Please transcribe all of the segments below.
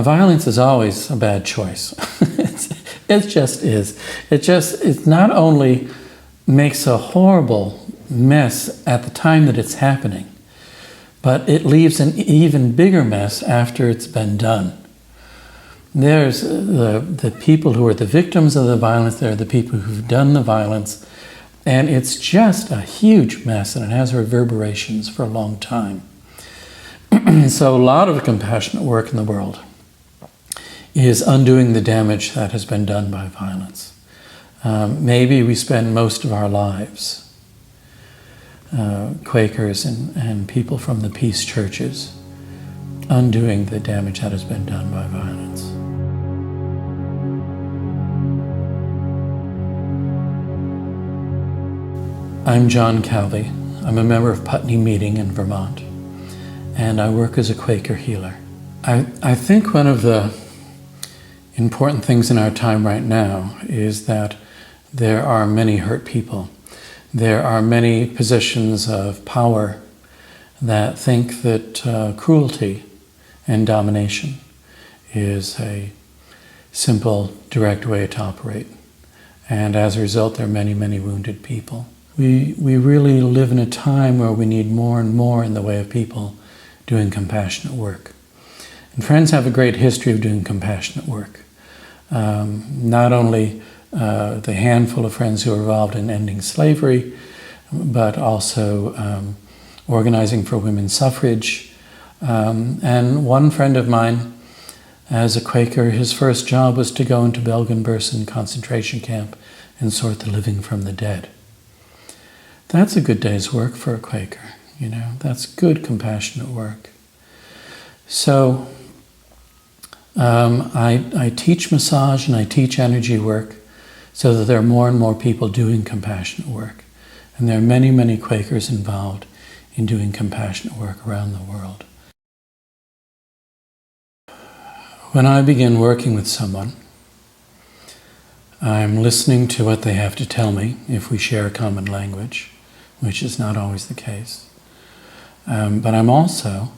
Violence is always a bad choice. It just is. It not only makes a horrible mess at the time that it's happening, but it leaves an even bigger mess after it's been done. There's the people who are the victims of the violence, there are the people who've done the violence, and it's just a huge mess, and it has reverberations for a long time. So a lot of compassionate work in the world is undoing the damage that has been done by violence. Maybe we spend most of our lives, Quakers and people from the peace churches, undoing the damage that has been done by violence. I'm John Calvi. I'm a member of Putney Meeting in Vermont, and I work as a Quaker healer. I think one of the important things in our time right now is that there are many hurt people. There are many positions of power that think that cruelty and domination is a simple, direct way to operate. And as a result, there are many, many wounded people. We really live in a time where we need more and more in the way of people doing compassionate work. And Friends have a great history of doing compassionate work. Not only the handful of friends who are involved in ending slavery, but also organizing for women's suffrage. And one friend of mine, as a Quaker, his first job was to go into Bergen-Belsen concentration camp and sort the living from the dead. That's a good day's work for a Quaker, you know. That's good compassionate work. So I teach massage and I teach energy work so that there are more and more people doing compassionate work. And there are many, many Quakers involved in doing compassionate work around the world. When I begin working with someone, I'm listening to what they have to tell me if we share a common language, which is not always the case. But I'm also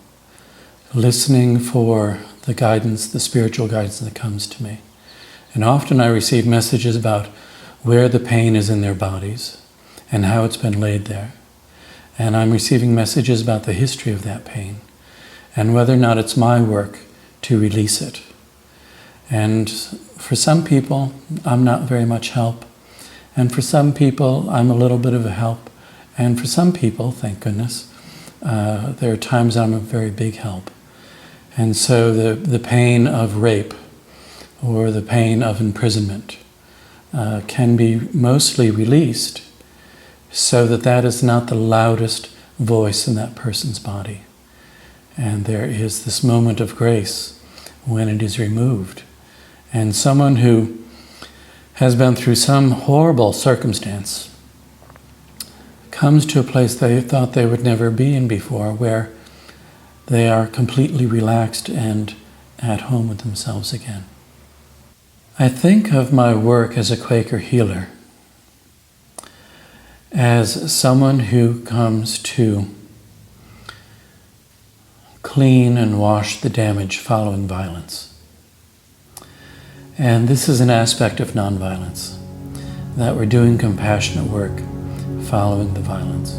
listening for the guidance, the spiritual guidance that comes to me. And often I receive messages about where the pain is in their bodies and how it's been laid there. And I'm receiving messages about the history of that pain and whether or not it's my work to release it. And for some people, I'm not very much help. And for some people, I'm a little bit of a help. And for some people, thank goodness, there are times I'm a very big help. And so the pain of rape or the pain of imprisonment can be mostly released so that that is not the loudest voice in that person's body. And there is this moment of grace when it is removed. And someone who has been through some horrible circumstance comes to a place they thought they would never be in before, where they are completely relaxed and at home with themselves again. I think of my work as a Quaker healer as someone who comes to clean and wash the damage following violence. And this is an aspect of nonviolence, that we're doing compassionate work following the violence.